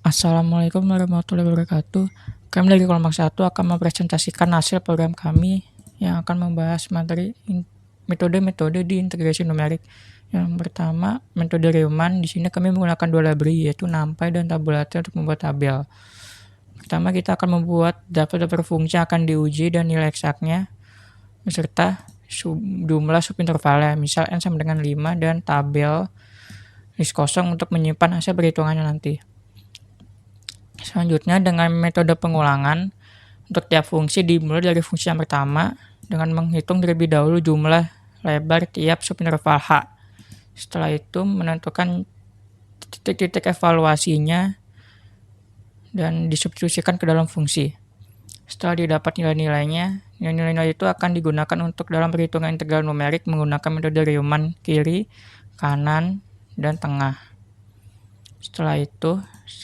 Assalamualaikum warahmatullahi wabarakatuh. Kami dari kelompok 1 akan mempresentasikan hasil program kami yang akan membahas metode-metode di integrasi numerik. Yang pertama, metode Riemann. Di sini kami menggunakan dua library, yaitu NumPy dan Tabulate untuk membuat tabel. Pertama, kita akan membuat daftar fungsi yang akan diuji dan nilai eksaknya beserta jumlah subintervalnya, misal n sama dengan 5, dan tabel list kosong untuk menyimpan hasil perhitungannya nanti. Selanjutnya, dengan metode pengulangan, untuk tiap fungsi dimulai dari fungsi yang pertama dengan menghitung terlebih dahulu jumlah lebar tiap subinterval H. Setelah itu menentukan titik-titik evaluasinya dan disubstitusikan ke dalam fungsi. Setelah didapat nilai-nilainya, nilai-nilai itu akan digunakan untuk dalam perhitungan integral numerik menggunakan metode Riemann kiri, kanan, dan tengah. Setelah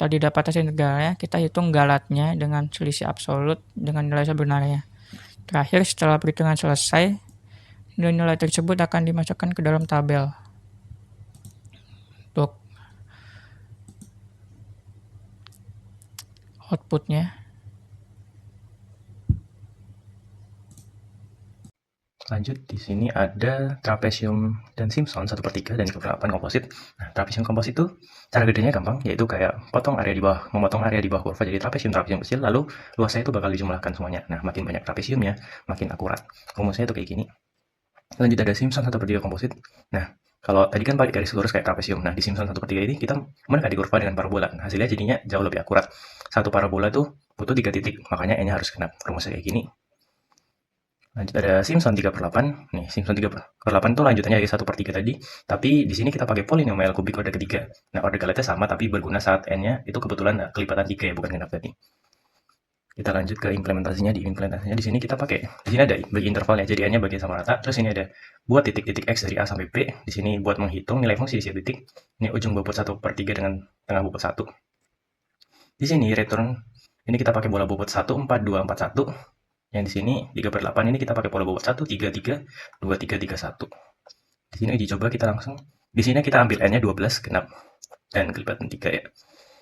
didapat hasil integralnya, kita hitung galatnya dengan selisih absolut dengan nilai sebenarnya. Terakhir, setelah perhitungan selesai, nilai-nilai tersebut akan dimasukkan ke dalam tabel. Untuk outputnya, lanjut, di sini ada trapesium dan Simpson 1/3 dan 3/8 komposit. Nah, trapesium komposit itu cara gedenya gampang, yaitu kayak memotong area di bawah kurva jadi trapesium kecil, lalu luasnya itu bakal dijumlahkan semuanya. Nah, makin banyak trapesiumnya, makin akurat. Rumusnya itu kayak gini. Lanjut ada Simpson 1/3 komposit. Nah, kalau tadi kan pakai garis lurus kayak trapesium. Nah, di Simpson 1/3 ini kita mendekati kurva dengan parabola. Nah, hasilnya jadinya jauh lebih akurat. Satu parabola tuh butuh 3 titik, makanya N-nya harus genap. Rumusnya kayak gini. Lanjut ada Simpson 3/8. Nih, Simpson 3/8 itu lanjutannya dari 1/3 tadi, tapi di sini kita pakai polinomial kubik order ketiga. Nah, order galetnya sama, tapi berguna saat N-nya itu kebetulan kelipatan 3 ya, bukan genap tadi. Kita lanjut ke implementasinya. Di implementasinya di sini kita pakai, di sini ada bagi intervalnya, jadi N-nya bagi sama rata. Terus ini ada buat titik-titik X dari A sampai P. Di sini buat menghitung nilai fungsi di setiap titik. Ini ujung bobot 1/3 dengan tengah bobot 1. Di sini return, ini kita pakai bola bobot 1, 4, 2, 4, 1. Yang di sini 3/8 ini kita pakai pola bobot 1, 3, 3, 2, 3, 3, 1. Di sini uji coba kita langsung. Di sini kita ambil N-nya 12 genap dan kelipatan 3 ya.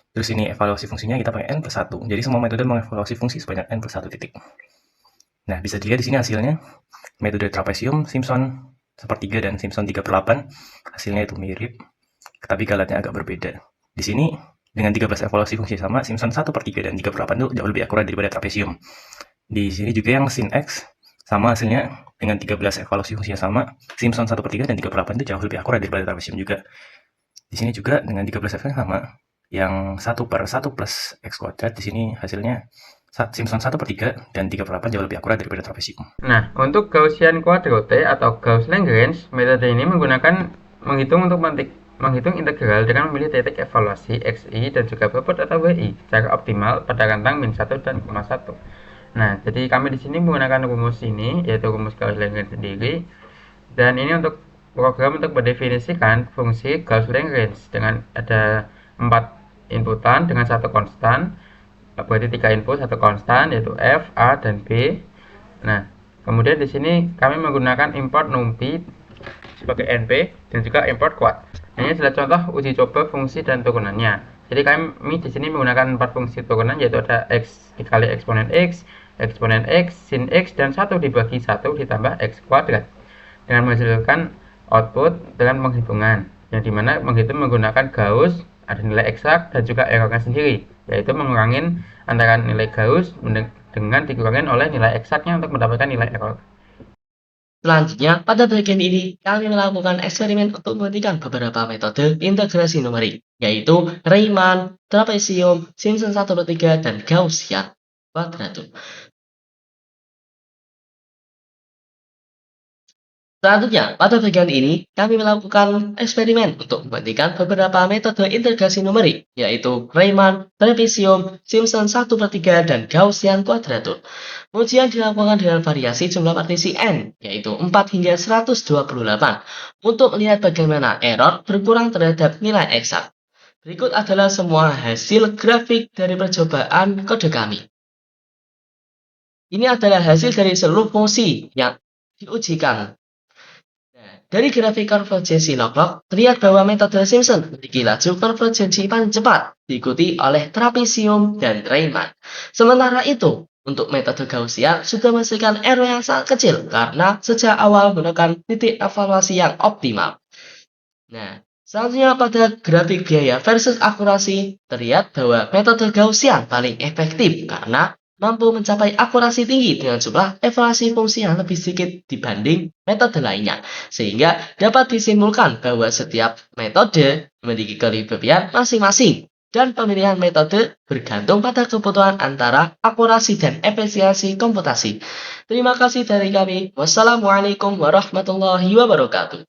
Terus ini evaluasi fungsinya kita pakai N+1. Jadi semua metode mengevaluasi fungsi sebanyak N+1 titik. Nah, bisa dilihat di sini hasilnya. Metode trapesium, Simpson 1/3 dan Simpson 3/8. Hasilnya itu mirip, tapi galatnya agak berbeda. Di sini dengan 13 evaluasi fungsi sama, Simpson 1/3 dan 3/8 itu jauh lebih akurat daripada trapesium. Di sini juga yang sin X sama hasilnya dengan 13 evaluasi fungsinya sama, Simpson 1/3 dan 3/8 itu jauh lebih akurat daripada trapesium juga. Di sini juga dengan 13 F sama, yang 1/1 plus X kuadrat, di sini hasilnya Simpson 1/3 dan 3/8 jauh lebih akurat daripada trapesium. Nah, untuk Gaussian quadrate atau Gauss-Lagrange, metode ini menghitung integral dengan memilih titik evaluasi XI dan juga bobot atau WI secara optimal pada rentang min 1 dan 1. Nah, jadi kami di sini menggunakan rumus ini, yaitu rumus Gauss-Lagrange sendiri. Dan ini untuk program untuk mendefinisikan fungsi Gauss-Lagrange dengan ada 4 inputan dengan satu konstan, berarti 3 input, satu konstan, yaitu F, A, dan B. Nah, kemudian di sini kami menggunakan import numpy sebagai NP dan juga import quad. Ini adalah contoh uji coba fungsi dan turunannya. Jadi kami di sini menggunakan 4 fungsi turunan, yaitu ada X dikali eksponen X, sin X, dan 1 dibagi 1 ditambah X kuadrat. Dengan menghasilkan output dengan penghitungan, yang dimana menghitung menggunakan Gauss, ada nilai eksak dan juga errornya sendiri, yaitu mengurangi antara nilai Gauss dengan dikurangi oleh nilai eksaknya untuk mendapatkan nilai error. Selanjutnya, pada bagian ini, kami melakukan eksperimen untuk membandingkan beberapa metode integrasi numerik, yaitu Riemann, trapesium, Simpson 1/3, dan Gaussian quadrature. Selanjutnya, pada bagian ini, kami melakukan eksperimen untuk membandingkan beberapa metode integrasi numerik, yaitu Riemann, trapesium, Simpson 1/3, dan Gaussian quadrature. Ujian dilakukan dengan variasi jumlah partisi N, yaitu 4 hingga 128, untuk melihat bagaimana error berkurang terhadap nilai eksak. Berikut adalah semua hasil grafik dari percobaan kode kami. Ini adalah hasil dari seluruh fungsi yang diujikan. Dari grafik konvergensi log-log, terlihat bahwa metode Simpson memiliki laju konvergensi paling cepat, diikuti oleh trapesium dan Riemann. Sementara itu, untuk metode Gaussian sudah menghasilkan error yang sangat kecil karena sejak awal menggunakan titik evaluasi yang optimal. Nah, selanjutnya pada grafik biaya versus akurasi, terlihat bahwa metode Gaussian paling efektif karena mampu mencapai akurasi tinggi dengan jumlah evaluasi fungsi yang lebih sedikit dibanding metode lainnya, sehingga dapat disimpulkan bahwa setiap metode memiliki kelebihan masing-masing. Dan pemilihan metode bergantung pada kebutuhan antara akurasi dan efisiensi komputasi. Terima kasih dari kami. Wassalamualaikum warahmatullahi wabarakatuh.